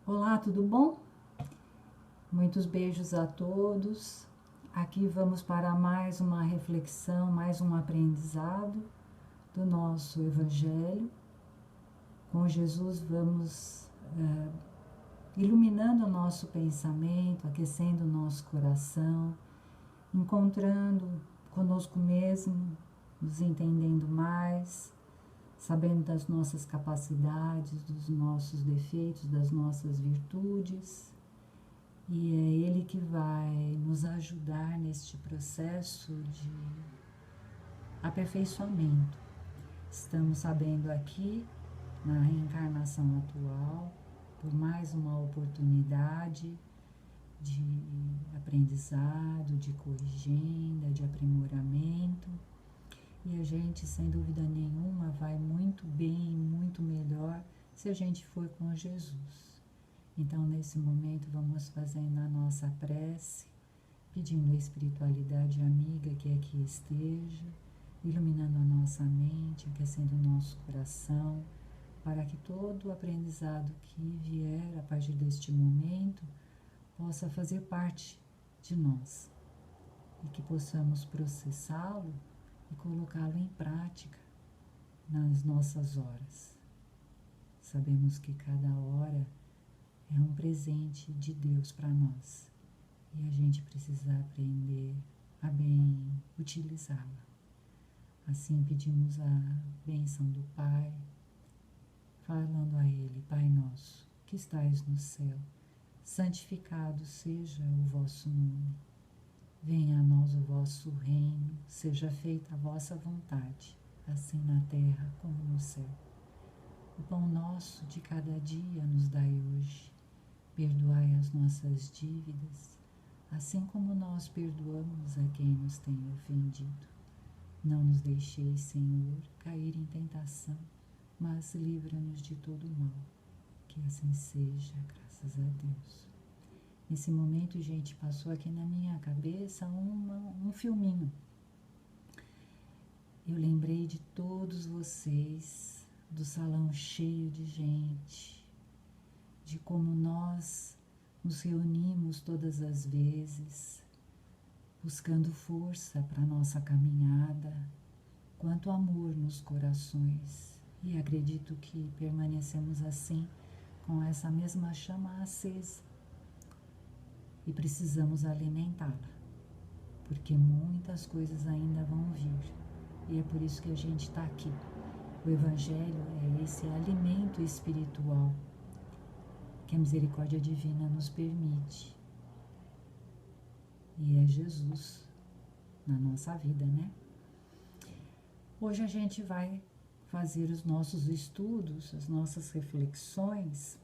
Olá, tudo bom? Muitos beijos a todos. Aqui vamos para mais uma reflexão, mais um aprendizado do nosso Evangelho. Com Jesus vamos iluminando o nosso pensamento, aquecendo o nosso coração, encontrando conosco mesmo, nos entendendo mais, sabendo das nossas capacidades, dos nossos defeitos, das nossas virtudes. E é Ele que vai nos ajudar neste processo de aperfeiçoamento. Estamos sabendo aqui, na reencarnação atual, por mais uma oportunidade de aprendizado, de corrigenda, de aprimoramento. E a gente, sem dúvida nenhuma, vai muito bem, muito melhor se a gente for com Jesus. Então, nesse momento, vamos fazendo a nossa prece, pedindo a espiritualidade amiga que aqui esteja, iluminando a nossa mente, aquecendo o nosso coração, para que todo o aprendizado que vier a partir deste momento possa fazer parte de nós e que possamos processá-lo e colocá-lo em prática nas nossas horas. Sabemos que cada hora é um presente de Deus para nós e a gente precisa aprender a bem utilizá-la. Assim pedimos a bênção do Pai, falando a Ele: Pai nosso, que estais no céu, santificado seja o vosso nome. Venha a nós o vosso reino, seja feita a vossa vontade, assim na terra como no céu. O pão nosso de cada dia nos dai hoje. Perdoai as nossas dívidas, assim como nós perdoamos a quem nos tem ofendido. Não nos deixeis, Senhor, cair em tentação, mas livra-nos de todo mal. Que assim seja, graças a Deus. Nesse momento, gente, passou aqui na minha cabeça um filminho. Eu lembrei de todos vocês, do salão cheio de gente, de como nós nos reunimos todas as vezes, buscando força para a nossa caminhada, quanto amor nos corações. E acredito que permanecemos assim, com essa mesma chama acesa. E precisamos alimentá-la, porque muitas coisas ainda vão vir. E é por isso que a gente está aqui. O Evangelho é esse alimento espiritual que a misericórdia divina nos permite. E é Jesus na nossa vida, né? Hoje a gente vai fazer os nossos estudos, as nossas reflexões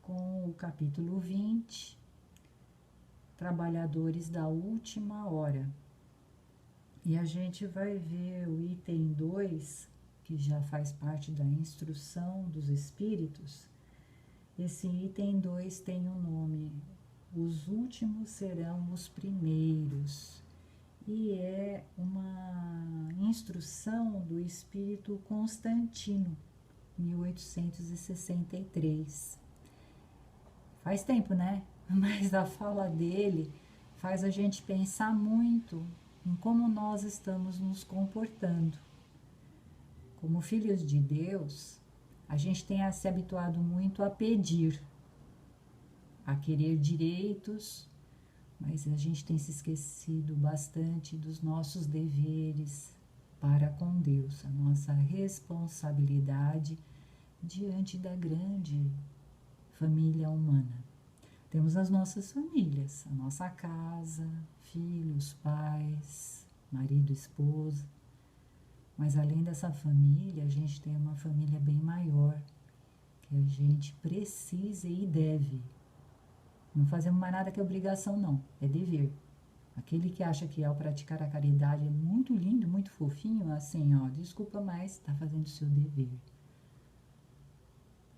com o capítulo 20, Trabalhadores da Última Hora. E a gente vai ver o item 2, que já faz parte da instrução dos espíritos. Esse item 2 tem o nome: Os últimos serão os primeiros. E é uma instrução do espírito Constantino, 1863. Faz tempo, né? Mas a fala dele faz a gente pensar muito em como nós estamos nos comportando. Como filhos de Deus, a gente tem se habituado muito a pedir, a querer direitos, mas a gente tem se esquecido bastante dos nossos deveres para com Deus, a nossa responsabilidade diante da grande família humana. Temos as nossas famílias, a nossa casa, filhos, pais, marido, esposa. Mas além dessa família, a gente tem uma família bem maior, que a gente precisa e deve. Não fazemos mais nada que obrigação, não, é dever. Aquele que acha que ao praticar a caridade é muito lindo, muito fofinho, assim, ó, desculpa, mas está fazendo o seu dever.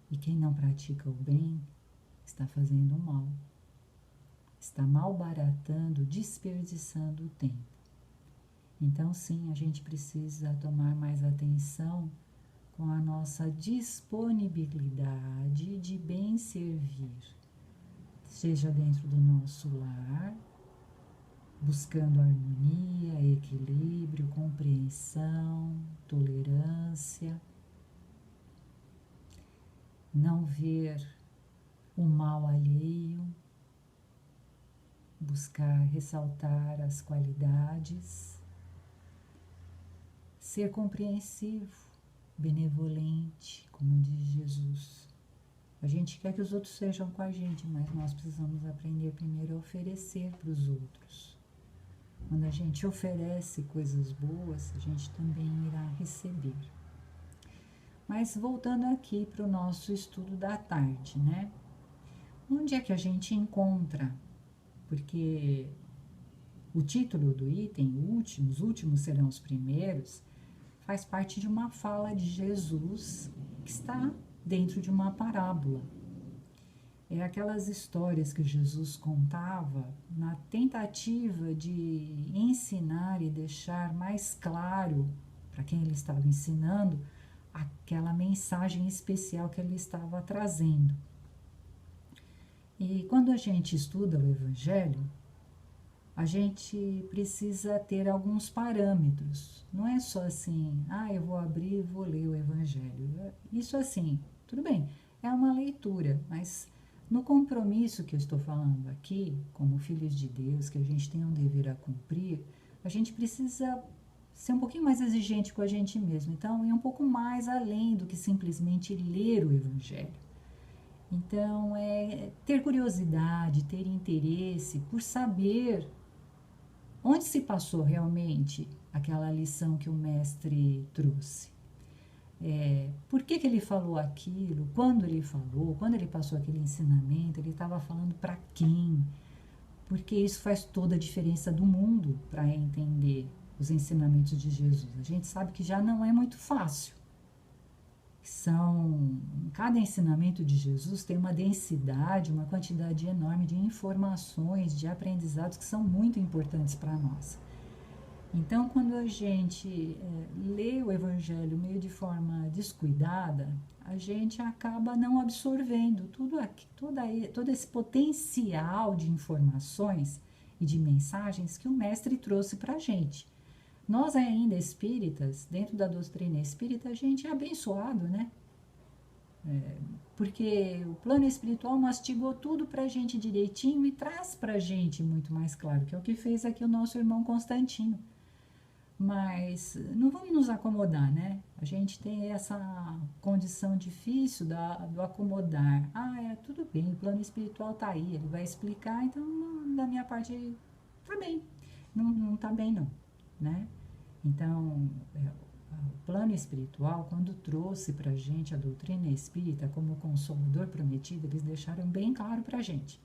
E quem não pratica o bem está fazendo o mal. Está malbaratando, desperdiçando o tempo. Então, sim, a gente precisa tomar mais atenção com a nossa disponibilidade de bem servir, seja dentro do nosso lar, buscando harmonia, equilíbrio, compreensão, tolerância, não ver o mal alheio, buscar ressaltar as qualidades, ser compreensivo, benevolente, como diz Jesus. A gente quer que os outros sejam com a gente, mas nós precisamos aprender primeiro a oferecer para os outros. Quando a gente oferece coisas boas, a gente também irá receber. Mas voltando aqui para o nosso estudo da tarde, né? Onde é que a gente encontra? Porque o título do item, os últimos serão os primeiros, faz parte de uma fala de Jesus que está dentro de uma parábola. É aquelas histórias que Jesus contava na tentativa de ensinar e deixar mais claro para quem ele estava ensinando aquela mensagem especial que ele estava trazendo. E quando a gente estuda o Evangelho, a gente precisa ter alguns parâmetros. Não é só assim, eu vou abrir e vou ler o Evangelho. Isso assim, tudo bem, é uma leitura, mas no compromisso que eu estou falando aqui, como filhos de Deus, que a gente tem um dever a cumprir, a gente precisa ser um pouquinho mais exigente com a gente mesmo. Então, ir um pouco mais além do que simplesmente ler o Evangelho. Então, é ter curiosidade, ter interesse por saber onde se passou realmente aquela lição que o mestre trouxe. Por que ele falou aquilo, quando ele passou aquele ensinamento, ele estava falando para quem? Porque isso faz toda a diferença do mundo para entender os ensinamentos de Jesus. A gente sabe que já não é muito fácil. Cada ensinamento de Jesus tem uma densidade, uma quantidade enorme de informações, de aprendizados que são muito importantes para nós. Então, quando a gente lê o Evangelho meio de forma descuidada, a gente acaba não absorvendo todo esse potencial de informações e de mensagens que o Mestre trouxe para a gente. Nós ainda espíritas, dentro da doutrina espírita, a gente é abençoado, né? Porque o plano espiritual mastigou tudo para a gente direitinho e traz para a gente muito mais claro, que é o que fez aqui o nosso irmão Constantino. Mas não vamos nos acomodar, né? A gente tem essa condição difícil do acomodar. Tudo bem, o plano espiritual está aí, ele vai explicar, então da minha parte está bem. Não está bem não, né? Então, o plano espiritual, quando trouxe para a gente a doutrina espírita como consolador prometido, eles deixaram bem claro para a gente.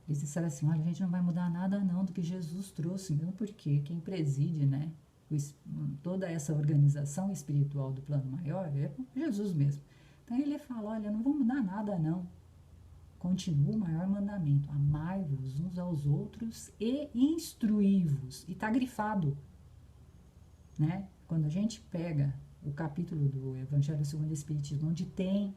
Eles disseram assim, olha, a gente não vai mudar nada não do que Jesus trouxe, mesmo porque quem preside, né, toda essa organização espiritual do plano maior é Jesus mesmo. Então ele fala, olha, não vou mudar nada não. Continua o maior mandamento, amai-vos uns aos outros e instruí-vos. E está grifado, né? Quando a gente pega o capítulo do Evangelho segundo o Espiritismo, onde tem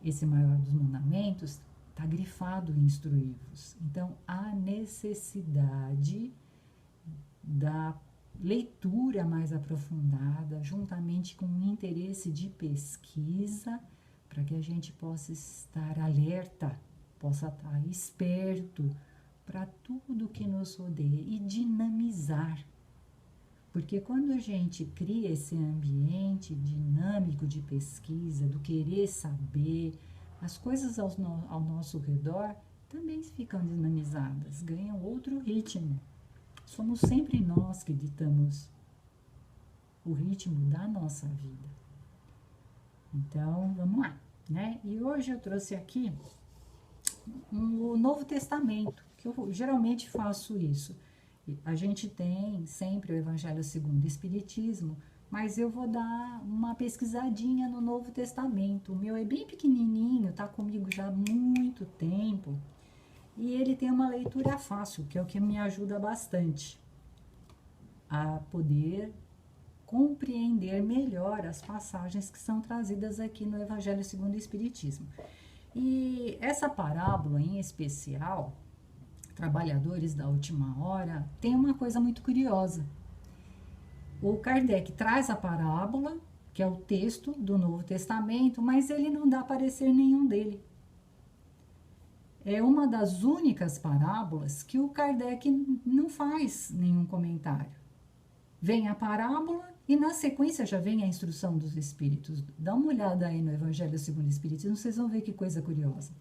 esse maior dos mandamentos, está grifado instruí-vos. Então, há necessidade da leitura mais aprofundada, juntamente com um interesse de pesquisa, para que a gente possa estar alerta, possa estar esperto para tudo que nos rodeia e dinamizar. Porque quando a gente cria esse ambiente dinâmico de pesquisa, do querer saber, as coisas ao nosso redor também ficam dinamizadas, ganham outro ritmo. Somos sempre nós que ditamos o ritmo da nossa vida. Então, vamos lá, né? E hoje eu trouxe aqui o Novo Testamento, que eu geralmente faço isso. A gente tem sempre o Evangelho segundo o Espiritismo, mas eu vou dar uma pesquisadinha no Novo Testamento. O meu é bem pequenininho, está comigo já há muito tempo, e ele tem uma leitura fácil, que é o que me ajuda bastante a poder compreender melhor as passagens que são trazidas aqui no Evangelho segundo o Espiritismo. E essa parábola em especial, Trabalhadores da Última Hora, tem uma coisa muito curiosa. O Kardec traz a parábola, que é o texto do Novo Testamento, mas ele não dá parecer nenhum dele. É uma das únicas parábolas que o Kardec não faz nenhum comentário. Vem a parábola e na sequência já vem a instrução dos Espíritos. Dá uma olhada aí no Evangelho segundo o Espiritismo, vocês vão ver que coisa curiosa,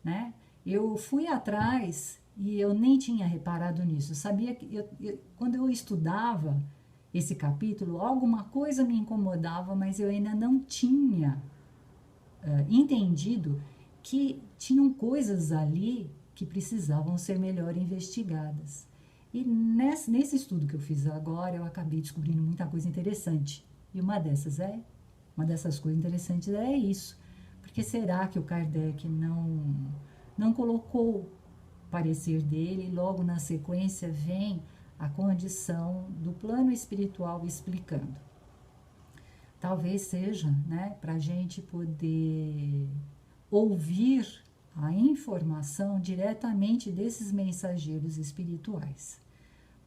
né? Eu fui atrás e eu nem tinha reparado nisso. Eu sabia que quando eu estudava esse capítulo, alguma coisa me incomodava, mas eu ainda não tinha entendido que tinham coisas ali que precisavam ser melhor investigadas. E nesse estudo que eu fiz agora, eu acabei descobrindo muita coisa interessante. E uma dessas coisas interessantes é isso. Porque será que o Kardec não colocou o parecer dele e logo na sequência vem a condição do plano espiritual explicando? Talvez seja, né, para a gente poder ouvir a informação diretamente desses mensageiros espirituais.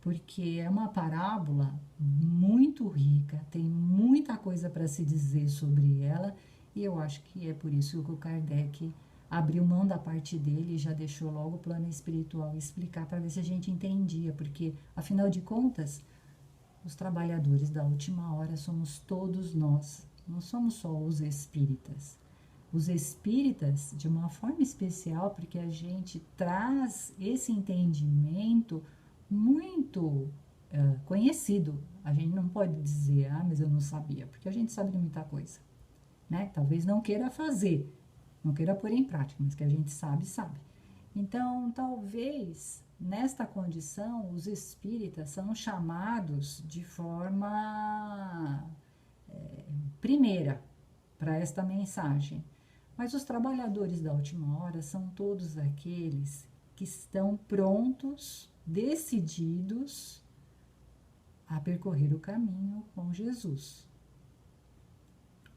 Porque é uma parábola muito rica, tem muita coisa para se dizer sobre ela, e eu acho que é por isso que o Kardec abriu mão da parte dele e já deixou logo o plano espiritual explicar para ver se a gente entendia, porque, afinal de contas, os trabalhadores da última hora somos todos nós, não somos só os espíritas. Os espíritas, de uma forma especial, porque a gente traz esse entendimento muito conhecido. A gente não pode dizer, mas eu não sabia, porque a gente sabe de muita coisa, né? Talvez não queira fazer, não queira pôr em prática, mas que a gente sabe, sabe. Então, talvez, nesta condição, os espíritas são chamados de forma primeira para esta mensagem. Mas os trabalhadores da última hora são todos aqueles que estão prontos, decididos a percorrer o caminho com Jesus.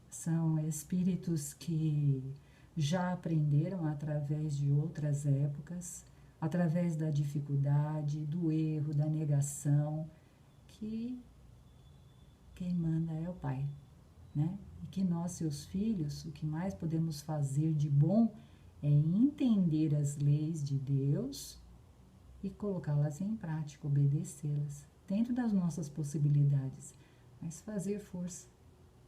São espíritos que já aprenderam através de outras épocas, através da dificuldade, do erro, da negação, que quem manda é o Pai, né? E que nós, seus filhos, o que mais podemos fazer de bom é entender as leis de Deus e colocá-las em prática, obedecê-las, dentro das nossas possibilidades, mas fazer força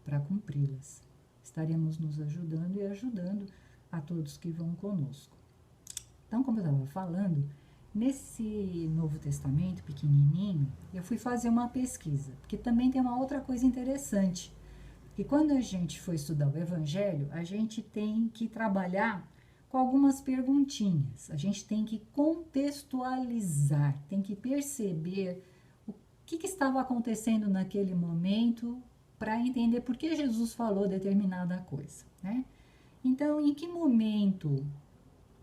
para cumpri-las. Estaremos nos ajudando e ajudando a todos que vão conosco. Então, como eu estava falando, nesse Novo Testamento pequenininho, eu fui fazer uma pesquisa, porque também tem uma outra coisa interessante. E quando a gente for estudar o Evangelho, a gente tem que trabalhar com algumas perguntinhas. A gente tem que contextualizar, tem que perceber o que estava acontecendo naquele momento para entender por que Jesus falou determinada coisa, né? Então, em que momento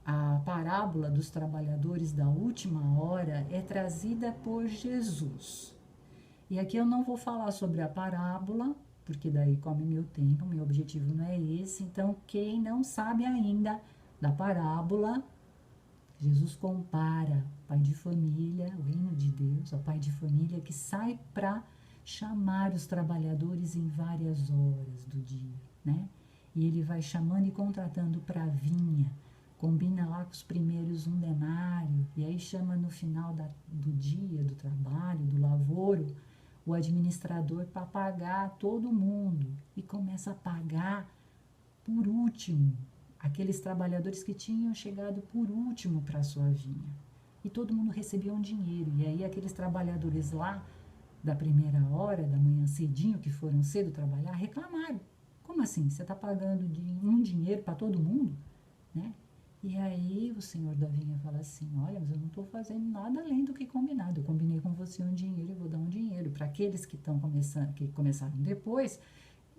a parábola dos trabalhadores da última hora é trazida por Jesus? E aqui eu não vou falar sobre a parábola, porque daí come meu tempo, meu objetivo não é esse. Então, quem não sabe ainda da parábola, Jesus compara o pai de família, o reino de Deus, o pai de família que sai para chamar os trabalhadores em várias horas do dia, né? E ele vai chamando e contratando para a vinha, combina lá com os primeiros 1 denário, e aí chama no final do dia, do trabalho, do lavoro, o administrador para pagar todo mundo, e começa a pagar por último aqueles trabalhadores que tinham chegado por último para a sua vinha. E todo mundo recebia um dinheiro, e aí aqueles trabalhadores lá da primeira hora, da manhã cedinho, que foram cedo trabalhar, reclamaram. Como assim? Você está pagando um dinheiro para todo mundo? Né? E aí o senhor da vinha fala assim, olha, mas eu não estou fazendo nada além do que combinado. Eu combinei com você um dinheiro e vou dar um dinheiro. Para aqueles que começaram depois,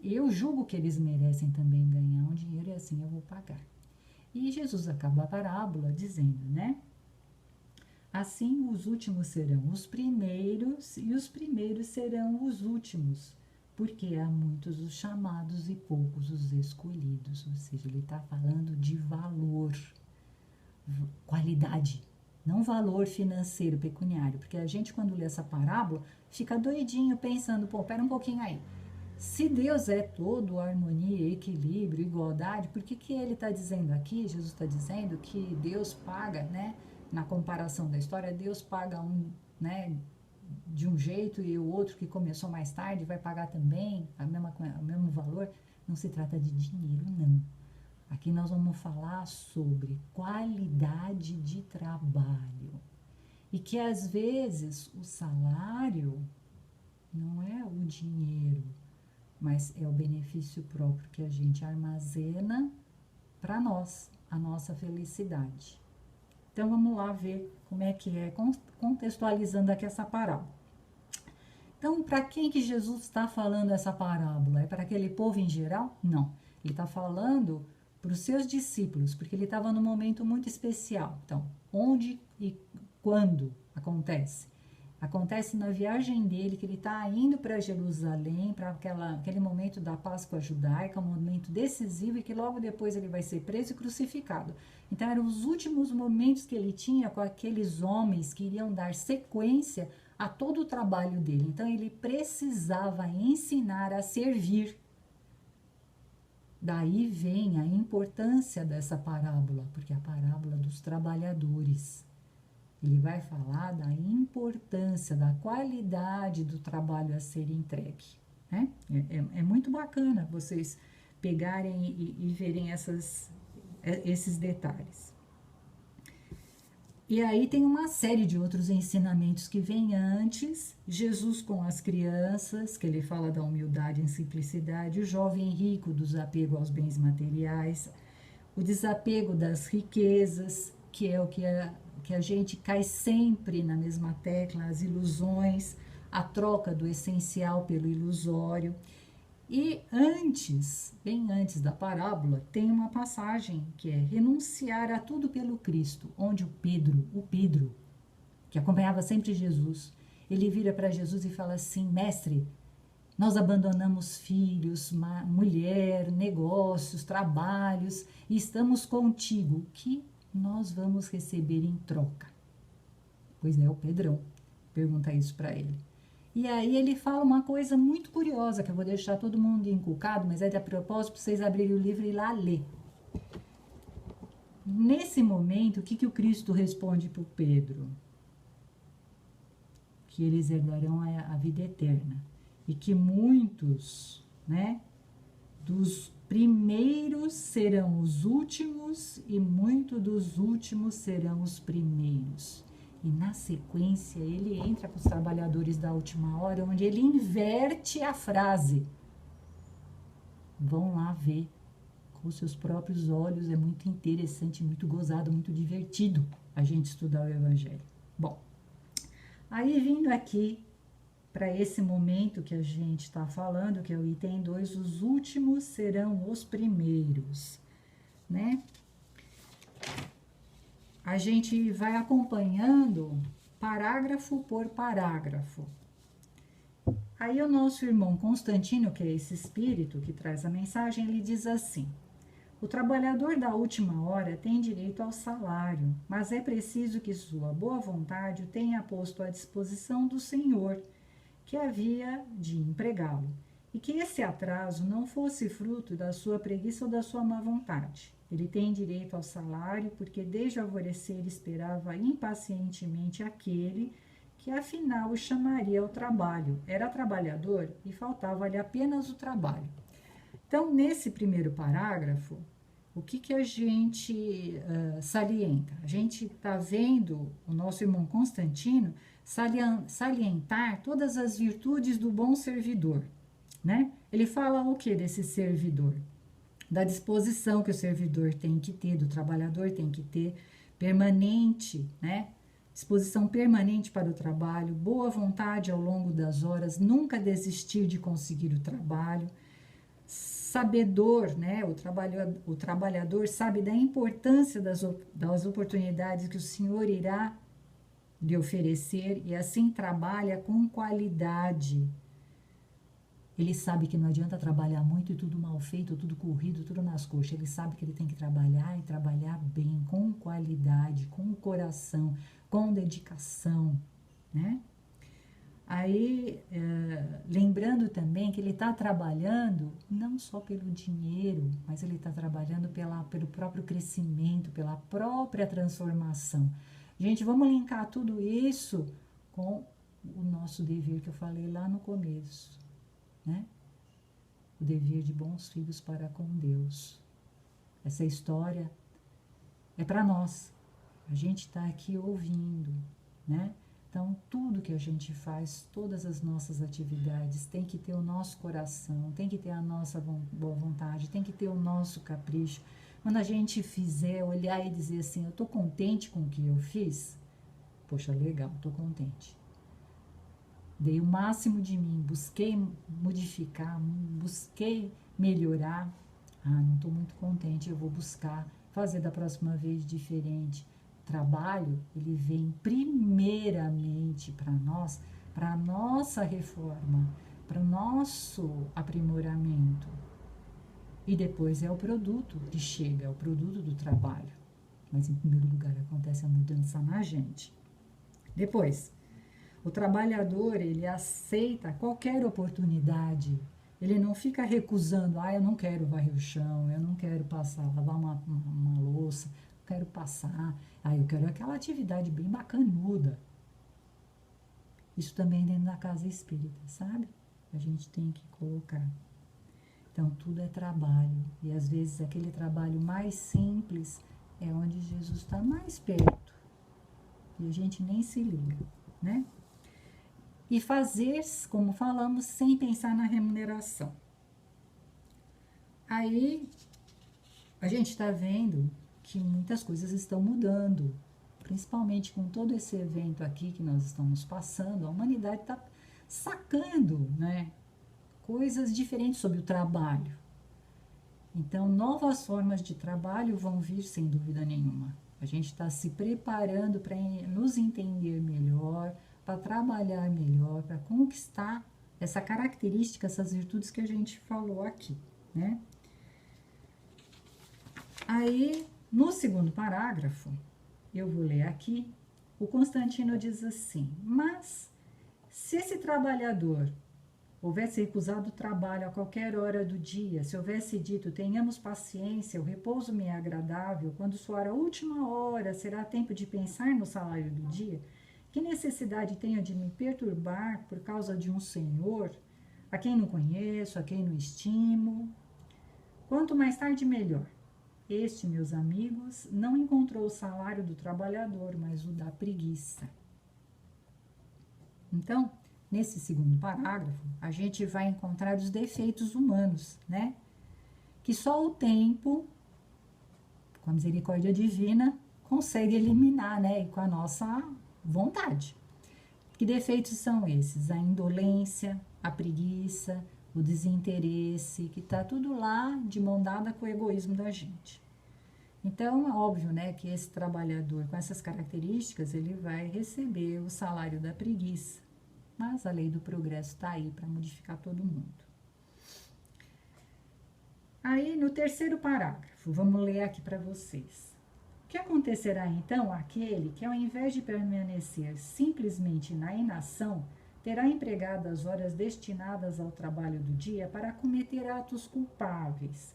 eu julgo que eles merecem também ganhar um dinheiro e assim eu vou pagar. E Jesus acaba a parábola dizendo, né? assim os últimos serão os primeiros e os primeiros serão os últimos, porque há muitos os chamados e poucos os escolhidos. Ou seja, ele está falando de valor, qualidade, não valor financeiro, pecuniário, porque a gente, quando lê essa parábola, fica doidinho pensando, pô, pera um pouquinho aí, se Deus é todo harmonia, equilíbrio, igualdade, por que que ele está dizendo aqui, Jesus está dizendo que Deus paga, né, na comparação da história, Deus paga um, né, de um jeito e o outro que começou mais tarde vai pagar também o mesmo valor? Não se trata de dinheiro, não. Aqui nós vamos falar sobre qualidade de trabalho. E que às vezes o salário não é o dinheiro, mas é o benefício próprio que a gente armazena para nós, a nossa felicidade. Então vamos lá ver como é que é, contextualizando aqui essa parábola. Então, para quem que Jesus está falando essa parábola? É para aquele povo em geral? Não. Ele está falando para os seus discípulos, porque ele estava num momento muito especial. Então, onde e quando acontece? Acontece na viagem dele, que ele está indo para Jerusalém, para aquele momento da Páscoa judaica, um momento decisivo, e que logo depois ele vai ser preso e crucificado. Então, eram os últimos momentos que ele tinha com aqueles homens que iriam dar sequência a todo o trabalho dele. Então, ele precisava ensinar a servir. Daí vem a importância dessa parábola, porque é a parábola dos trabalhadores. Ele vai falar da importância, da qualidade do trabalho a ser entregue. Né? É muito bacana vocês pegarem e verem esses detalhes. E aí tem uma série de outros ensinamentos que vêm antes. Jesus com as crianças, que ele fala da humildade e simplicidade, o jovem rico, do desapego aos bens materiais, o desapego das riquezas, que é o que a gente cai sempre na mesma tecla, as ilusões, a troca do essencial pelo ilusório. E antes, bem antes da parábola, tem uma passagem que é renunciar a tudo pelo Cristo, onde o Pedro, que acompanhava sempre Jesus, ele vira para Jesus e fala assim: mestre, nós abandonamos filhos, mulher, negócios, trabalhos e estamos contigo. O que nós vamos receber em troca? Pois é, o Pedrão pergunta isso para ele. E aí ele fala uma coisa muito curiosa, que eu vou deixar todo mundo encucado, mas é de propósito para vocês abrirem o livro e ir lá ler. Nesse momento, o que o Cristo responde para o Pedro? Que eles herdarão a vida eterna. E que muitos, né, dos primeiros serão os últimos e muitos dos últimos serão os primeiros. E na sequência ele entra com os trabalhadores da última hora, onde ele inverte a frase. Vão lá ver com os seus próprios olhos, é muito interessante, muito gozado, muito divertido a gente estudar o Evangelho. Bom, aí vindo aqui para esse momento que a gente está falando, que é o item 2, os últimos serão os primeiros, né? A gente vai acompanhando parágrafo por parágrafo. Aí o nosso irmão Constantino, que é esse espírito que traz a mensagem, ele diz assim: o trabalhador da última hora tem direito ao salário, mas é preciso que sua boa vontade o tenha posto à disposição do Senhor, que havia de empregá-lo, e que esse atraso não fosse fruto da sua preguiça ou da sua má vontade. Ele tem direito ao salário porque desde o alvorecer esperava impacientemente aquele que afinal o chamaria ao trabalho. Era trabalhador e faltava-lhe apenas o trabalho. Então, nesse primeiro parágrafo, o que a gente salienta? A gente está vendo o nosso irmão Constantino salientar todas as virtudes do bom servidor, né? Ele fala o que desse servidor? Da disposição que o servidor tem que ter, do trabalhador tem que ter, permanente, né? Disposição permanente para o trabalho, boa vontade ao longo das horas, nunca desistir de conseguir o trabalho, sabedor, né? O trabalhador sabe da importância das oportunidades que o Senhor irá de oferecer e assim trabalha com qualidade. Ele sabe que não adianta trabalhar muito e tudo mal feito, tudo corrido, tudo nas coxas. Ele sabe que ele tem que trabalhar e trabalhar bem, com qualidade, com coração, com dedicação, né? Aí, lembrando também que ele está trabalhando não só pelo dinheiro, mas ele está trabalhando pelo próprio crescimento, pela própria transformação. Gente, vamos linkar tudo isso com o nosso dever que eu falei lá no começo, né? O dever de bons filhos para com Deus. Essa história é para nós. A gente está aqui ouvindo, né? Então, tudo que a gente faz, todas as nossas atividades, tem que ter o nosso coração, tem que ter a nossa boa vontade, tem que ter o nosso capricho. Quando a gente fizer, olhar e dizer assim, eu estou contente com o que eu fiz, poxa, legal, estou contente. Dei o máximo de mim, busquei modificar, busquei melhorar. Ah, não estou muito contente, eu vou buscar fazer da próxima vez diferente. Trabalho, ele vem primeiramente para nós, para a nossa reforma, para o nosso aprimoramento. E depois é o produto que chega, é o produto do trabalho. Mas em primeiro lugar acontece a mudança na gente. Depois, o trabalhador, ele aceita qualquer oportunidade. Ele não fica recusando, eu não quero varrer o chão, eu não quero passar, lavar uma louça, quero passar, eu quero aquela atividade bem bacanuda. Isso também dentro da casa espírita, sabe? A gente tem que colocar. Então, tudo é trabalho. E às vezes aquele trabalho mais simples é onde Jesus está mais perto. E a gente nem se liga, né? E fazer, como falamos, sem pensar na remuneração. Aí, a gente está vendo que muitas coisas estão mudando, principalmente com todo esse evento aqui que nós estamos passando, a humanidade está sacando, né, coisas diferentes sobre o trabalho. Então, novas formas de trabalho vão vir sem dúvida nenhuma. A gente está se preparando para nos entender melhor, para trabalhar melhor, para conquistar essa característica, essas virtudes que a gente falou aqui, né? Aí, no segundo parágrafo, eu vou ler aqui, o Constantino diz assim: mas se esse trabalhador houvesse recusado o trabalho a qualquer hora do dia, se houvesse dito, tenhamos paciência, o repouso me é agradável, quando soar a última hora, será tempo de pensar no salário do dia, que necessidade tenho de me perturbar por causa de um senhor, a quem não conheço, a quem não estimo? Quanto mais tarde, melhor. Este, meus amigos, não encontrou o salário do trabalhador, mas o da preguiça. Então, nesse segundo parágrafo, a gente vai encontrar os defeitos humanos, né? Que só o tempo, com a misericórdia divina, consegue eliminar, né? E com a nossa vontade. Que defeitos são esses? A indolência, a preguiça, o desinteresse, que tá tudo lá de mão dada com o egoísmo da gente. Então, é óbvio, né, que esse trabalhador com essas características, ele vai receber o salário da preguiça. Mas a lei do progresso está aí para modificar todo mundo. Aí, no terceiro parágrafo, vamos ler aqui para vocês. O que acontecerá então àquele que, ao invés de permanecer simplesmente na inação, terá empregado as horas destinadas ao trabalho do dia para cometer atos culpáveis,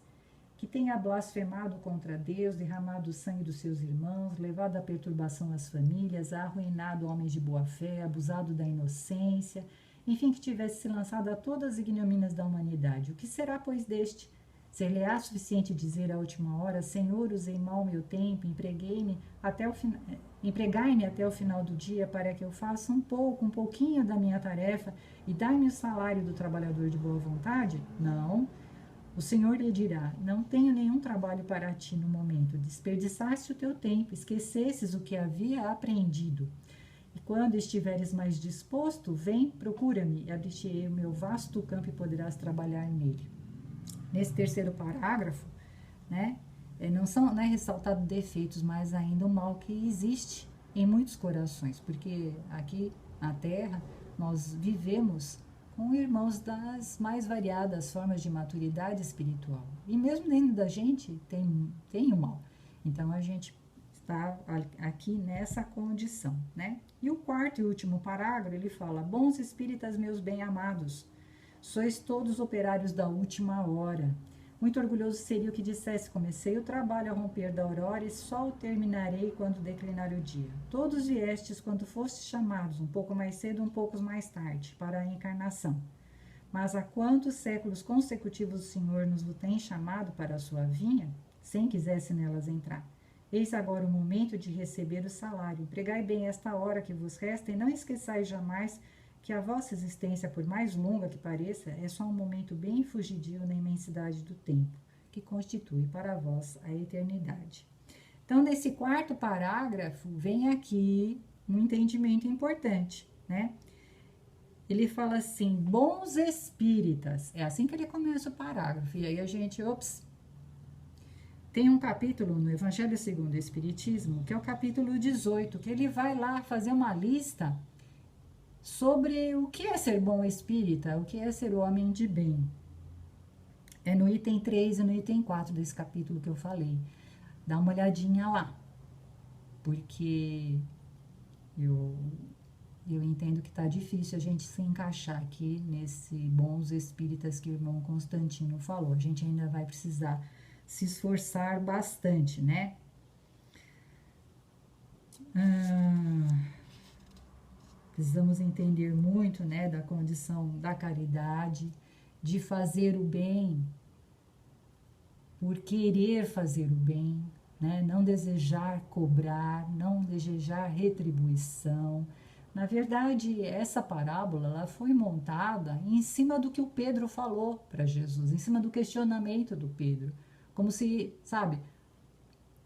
que tenha blasfemado contra Deus, derramado o sangue dos seus irmãos, levado à perturbação as famílias, arruinado homens de boa fé, abusado da inocência, enfim, que tivesse se lançado a todas as ignomínias da humanidade? O que será, pois, deste? Ser-lhe-á suficiente dizer à última hora, Senhor, usei mal meu tempo, empregai-me até o final do dia para que eu faça um pouquinho da minha tarefa e dai-me o salário do trabalhador de boa vontade? Não. O Senhor lhe dirá, não tenho nenhum trabalho para ti no momento, desperdiçaste o teu tempo, esquecesses o que havia aprendido. E quando estiveres mais disposto, vem, procura-me, e abrir-te-ei o meu vasto campo e poderás trabalhar nele. Nesse terceiro parágrafo, né, não é ressaltado defeitos, mas ainda o mal que existe em muitos corações, porque aqui na Terra nós vivemos com irmãos das mais variadas formas de maturidade espiritual. E mesmo dentro da gente tem o mal. Então a gente está aqui nessa condição, né? E o quarto e último parágrafo, ele fala: bons espíritas, meus bem-amados, sois todos operários da última hora. Muito orgulhoso seria o que dissesse: comecei o trabalho ao romper da aurora e só o terminarei quando declinar o dia. Todos viestes quando fostes chamados, um pouco mais cedo, um pouco mais tarde, para a encarnação. Mas há quantos séculos consecutivos o Senhor nos tem chamado para a sua vinha, sem quisesse nelas entrar? Eis agora o momento de receber o salário. Empregai bem esta hora que vos resta e não esqueçais jamais que a vossa existência, por mais longa que pareça, é só um momento bem fugidio na imensidade do tempo, que constitui para vós a eternidade. Então, nesse quarto parágrafo, vem aqui um entendimento importante, né? Ele fala assim: bons espíritas. É assim que ele começa o parágrafo. E aí a gente, tem um capítulo no Evangelho segundo o Espiritismo, que é o capítulo 18, que ele vai lá fazer uma lista sobre o que é ser bom espírita, o que é ser homem de bem. É no item 3 e no item 4 desse capítulo que eu falei. Dá uma olhadinha lá, porque eu entendo que está difícil a gente se encaixar aqui nesse bons espíritas que o irmão Constantino falou. A gente ainda vai precisar se esforçar bastante, né? Precisamos entender muito, né, da condição da caridade, de fazer o bem por querer fazer o bem, né? Não desejar cobrar, não desejar retribuição. Na verdade, essa parábola ela foi montada em cima do que o Pedro falou para Jesus, em cima do questionamento do Pedro. Como se, sabe,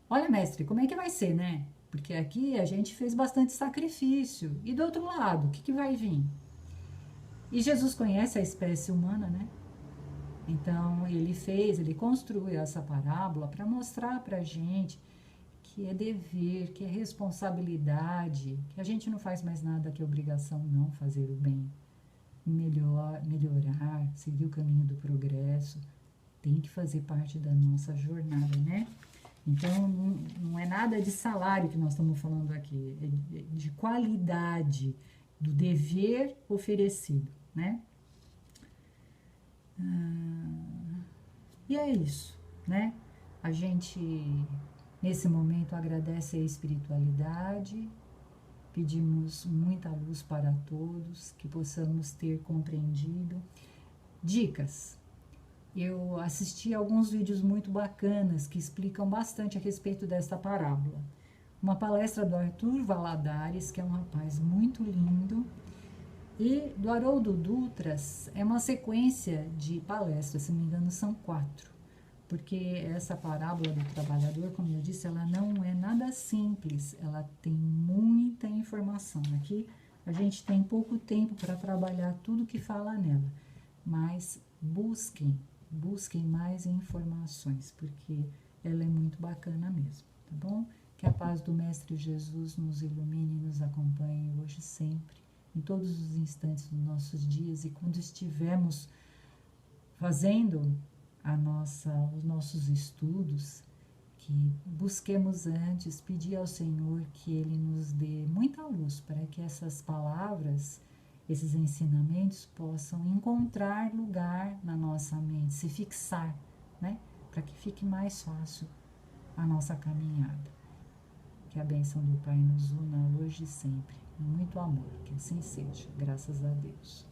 olha, mestre, como é que vai ser, né? Porque aqui a gente fez bastante sacrifício. E do outro lado, o que vai vir? E Jesus conhece a espécie humana, né? Então, ele construiu essa parábola para mostrar para a gente que é dever, que é responsabilidade, que a gente não faz mais nada que obrigação, não, fazer o bem. Melhorar, seguir o caminho do progresso, tem que fazer parte da nossa jornada, né? Então, não é nada de salário que nós estamos falando aqui, é de qualidade, do dever oferecido, né? E é isso, né? A gente, nesse momento, agradece a espiritualidade, pedimos muita luz para todos, que possamos ter compreendido. Dicas. Eu assisti a alguns vídeos muito bacanas que explicam bastante a respeito desta parábola. Uma palestra do Arthur Valadares, que é um rapaz muito lindo, e do Haroldo Dutras, é uma sequência de palestras, se não me engano são 4, porque essa parábola do trabalhador, como eu disse, ela não é nada simples, ela tem muita informação. Aqui a gente tem pouco tempo para trabalhar tudo que fala nela, mas busquem mais informações, porque ela é muito bacana mesmo, tá bom? Que a paz do Mestre Jesus nos ilumine e nos acompanhe hoje e sempre, em todos os instantes dos nossos dias, e quando estivermos fazendo os nossos estudos, que busquemos antes pedir ao Senhor que Ele nos dê muita luz para que essas palavras, esses ensinamentos possam encontrar lugar na nossa mente, se fixar, né? Para que fique mais fácil a nossa caminhada. Que a bênção do Pai nos una hoje e sempre. Muito amor, que assim seja, graças a Deus.